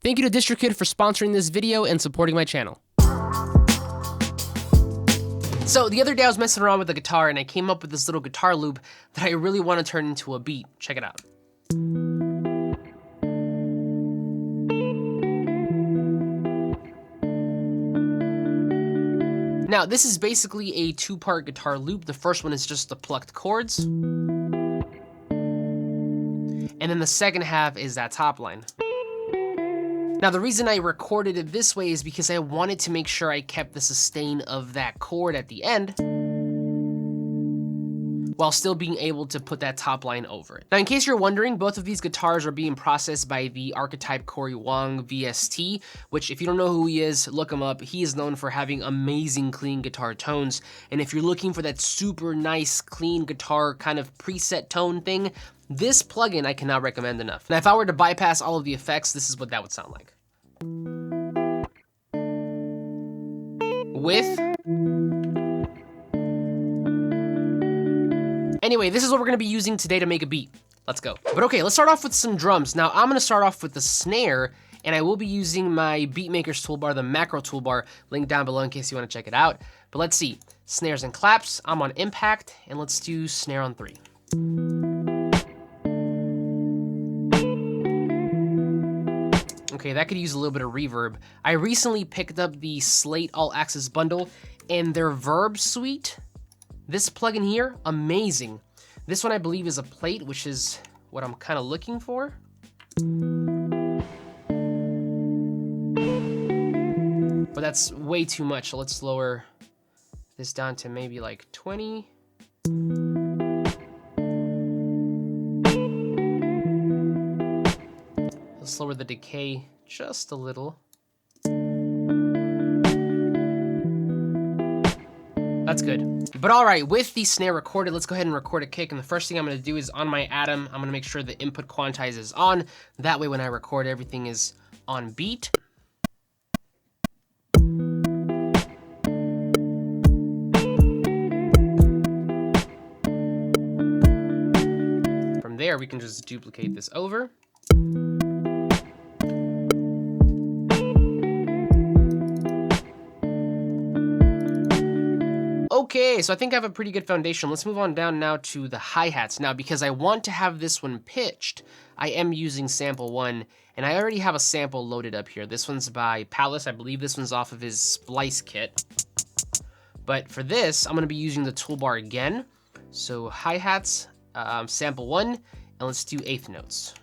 Thank you to DistroKid for sponsoring this video and supporting my channel. So the other day I was messing around with the guitar and I came up with this little guitar loop that I really want to turn into a beat. Check it out. Now this is basically a two-part guitar loop. The first one is just the plucked chords. And then the second half is that top line. Now the reason I recorded it this way is because I wanted to make sure I kept the sustain of that chord at the end while still being able to put that top line over it. Now in case you're wondering, both of these guitars are being processed by the Archetype Corey Wong VST, which if you don't know who he is, look him up. He is known for having amazing clean guitar tones. And if you're looking for that super nice clean guitar kind of preset tone thing, this plugin I cannot recommend enough. Now if I were to bypass all of the effects, this is what that would sound like. Anyway, this is what we're gonna be using today to make a beat. Let's go. But okay, let's start off with some drums. Now I'm gonna start off with the snare, and I will be using my Beatmaker's toolbar, the macro toolbar, link down below in case you wanna check it out. But let's see, snares and claps, I'm on impact, and let's do snare on 3. Okay, that could use a little bit of reverb. I recently picked up the Slate All Access bundle and their Verb suite. This plugin here, amazing. This one I believe is a plate, which is what I'm kind of looking for. But that's way too much, so let's lower this down to maybe like 20. Let's lower the decay just a little. That's good. But all right, with the snare recorded, let's go ahead and record a kick. And the first thing I'm gonna do is on my Atom, I'm gonna make sure the input quantize is on. That way when I record, everything is on beat. From there, we can just duplicate this over. Okay, so I think I have a pretty good foundation. Let's move on down now to the hi-hats. Now, because I want to have this one pitched, I am using sample 1, and I already have a sample loaded up here. This one's by Palace. I believe this one's off of his Splice kit. But for this, I'm gonna be using the toolbar again. So hi-hats, sample 1, and let's do eighth notes.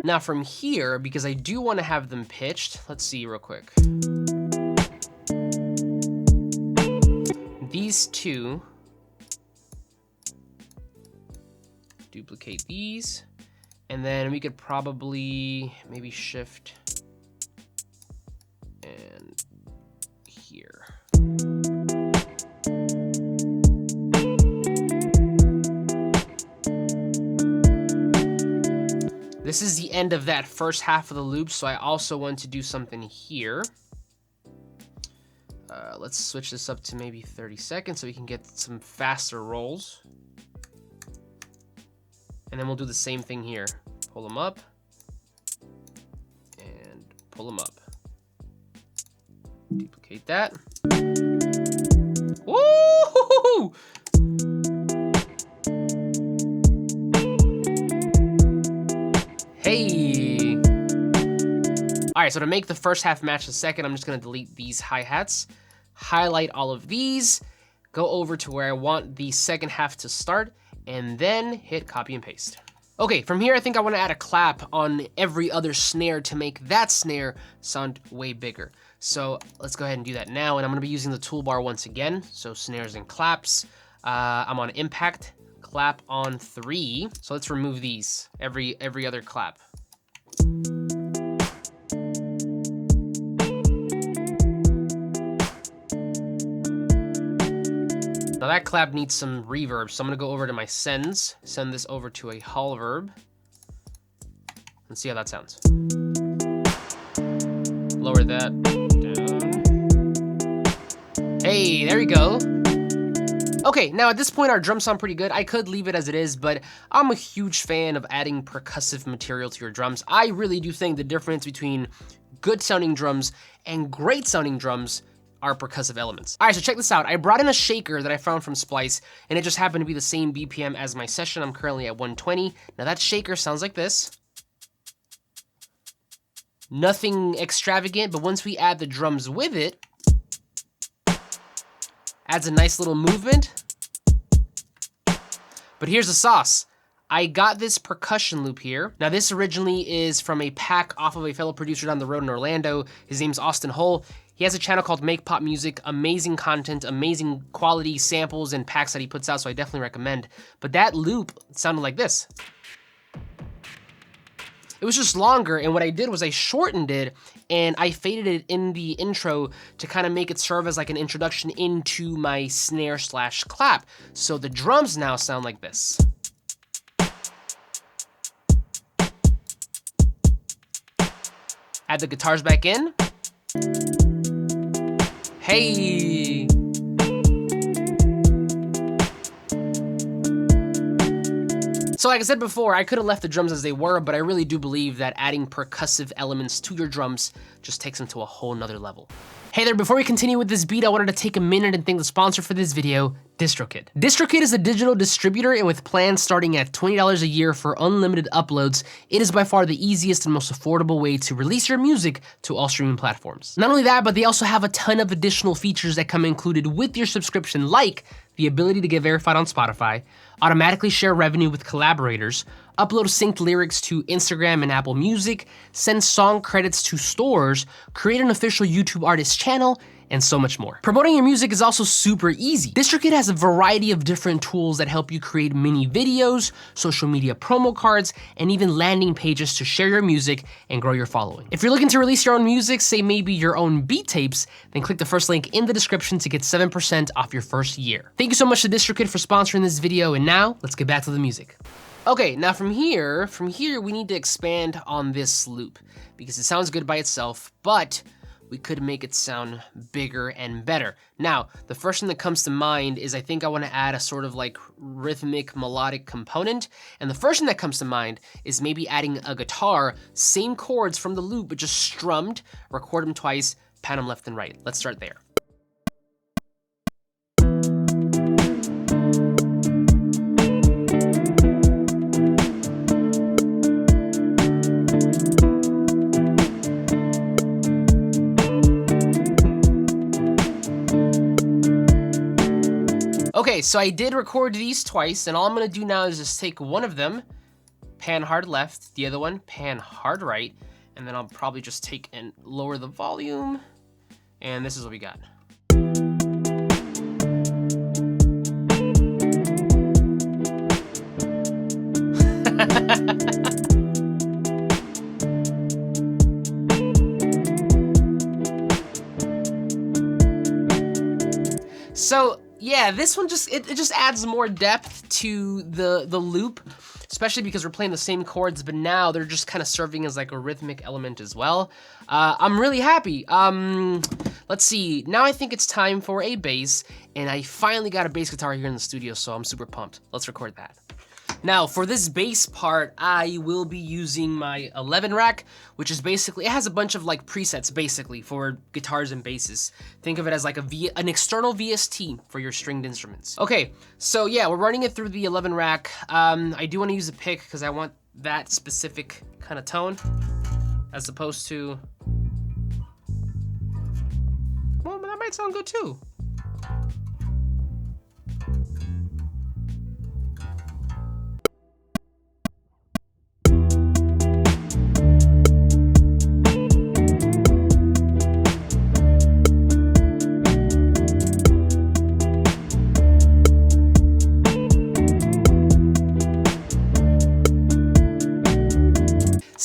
Now from here, because I do want to have them pitched, let's see real quick. These two, duplicate these, and then we could probably maybe shift and here. This is the end of that first half of the loop, so I also want to do something here. Let's switch this up to maybe 30 seconds so we can get some faster rolls. And then we'll do the same thing here. Pull them up and pull them up. Duplicate that. Woo! Hey! All right, so to make the first half match the second, I'm just gonna delete these hi-hats, highlight all of these, go over to where I want the second half to start, and then hit copy and paste. Okay, from here, I think I wanna add a clap on every other snare to make that snare sound way bigger. So let's go ahead and do that now, and I'm gonna be using the toolbar once again, so snares and claps. I'm on impact, clap on 3. So let's remove these, every other clap. Now that clap needs some reverb, so I'm gonna go over to my sends, send this over to a hall verb, and see how that sounds. Lower that down. Hey, there we go. Okay, now at this point our drums sound pretty good. I could leave it as it is, but I'm a huge fan of adding percussive material to your drums. I really do think the difference between good sounding drums and great sounding drums are percussive elements. All right, so check this out. I brought in a shaker that I found from Splice, and it just happened to be the same BPM as my session. I'm currently at 120. Now that shaker sounds like this. Nothing extravagant, but once we add the drums with it, adds a nice little movement. But here's the sauce. I got this percussion loop here. Now this originally is from a pack off of a fellow producer down the road in Orlando. His name's Austin Hull. He has a channel called Make Pop Music, amazing content, amazing quality samples and packs that he puts out, so I definitely recommend. But that loop sounded like this. It was just longer, and what I did was I shortened it and I faded it in the intro to kind of make it serve as like an introduction into my snare slash clap. So the drums now sound like this. Add the guitars back in. Hey. So like I said before, I could have left the drums as they were, but I really do believe that adding percussive elements to your drums just takes them to a whole nother level. Hey there, before we continue with this beat, I wanted to take a minute and thank the sponsor for this video, DistroKid. DistroKid is a digital distributor, and with plans starting at $20 a year for unlimited uploads, it is by far the easiest and most affordable way to release your music to all streaming platforms. Not only that, but they also have a ton of additional features that come included with your subscription, like the ability to get verified on Spotify, automatically share revenue with collaborators, upload synced lyrics to Instagram and Apple Music, send song credits to stores, create an official YouTube artist channel, and so much more. Promoting your music is also super easy. DistroKid has a variety of different tools that help you create mini videos, social media promo cards, and even landing pages to share your music and grow your following. If you're looking to release your own music, say maybe your own beat tapes, then click the first link in the description to get 7% off your first year. Thank you so much to DistroKid for sponsoring this video, and now let's get back to the music. Okay, now from here we need to expand on this loop because it sounds good by itself, but we could make it sound bigger and better. Now, the first thing that comes to mind is I think I want to add a sort of like rhythmic melodic component. And the first thing that comes to mind is maybe adding a guitar, same chords from the loop, but just strummed, record them twice, pan them left and right. Let's start there. Okay, so I did record these twice, and all I'm gonna do now is just take one of them, pan hard left, the other one, pan hard right, and then I'll probably just take and lower the volume, and this is what we got. So, yeah, this one just adds more depth to the loop, especially because we're playing the same chords, but now they're just kind of serving as like a rhythmic element as well. I'm really happy. Let's see, now I think it's time for a bass, and I finally got a bass guitar here in the studio, so I'm super pumped. Let's record that. Now, for this bass part, I will be using my 11 rack, which is basically, it has a bunch of like presets basically for guitars and basses. Think of it as like an external VST for your stringed instruments. Okay, so yeah, we're running it through the 11 rack. I do want to use a pick because I want that specific kind of tone, as opposed to, well, that might sound good too.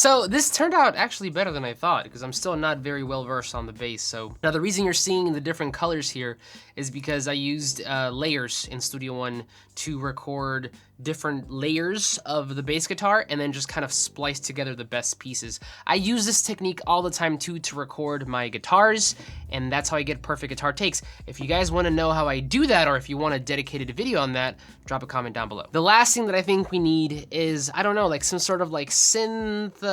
So this turned out actually better than I thought, because I'm still not very well versed on the bass. So now the reason you're seeing the different colors here is because I used layers in Studio One to record different layers of the bass guitar and then just kind of splice together the best pieces. I use this technique all the time too to record my guitars, and that's how I get perfect guitar takes. If you guys want to know how I do that, or if you want a dedicated video on that, drop a comment down below. The last thing that I think we need is, I don't know, like some sort of like synth,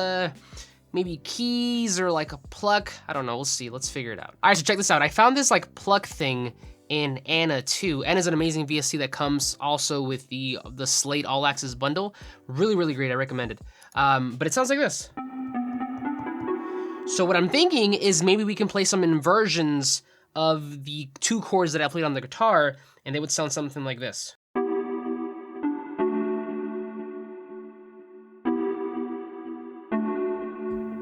maybe keys or like a pluck. I don't know, we'll see, let's figure it out. All right, so check this out. I found this like pluck thing in Anna 2. Anna's an amazing VST that comes also with the Slate All Access bundle. Really, really great, I recommend it. But it sounds like this. So what I'm thinking is maybe we can play some inversions of the 2 chords that I played on the guitar, and they would sound something like this.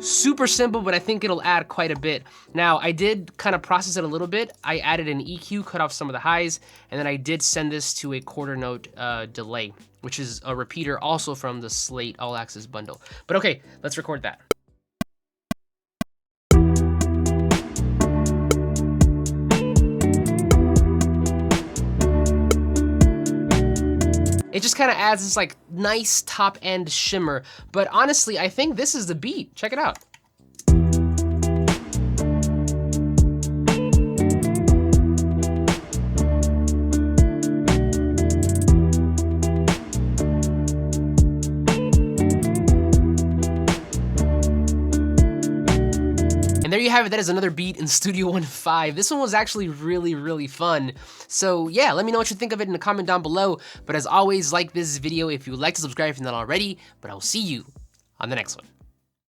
Super simple, but I think it'll add quite a bit. Now, I did kind of process it a little bit. I added an EQ, cut off some of the highs, and then I did send this to a quarter note delay, which is a repeater also from the Slate All Access bundle. But okay, let's record that. It just kind of adds this like nice top end shimmer, but honestly, I think this is the beat. Check it out. And there you have it, that is another beat in Studio One 5. This one was actually really, really fun. So yeah, let me know what you think of it in the comment down below. But as always, like this video if you would like to subscribe if you're not already, but I will see you on the next one.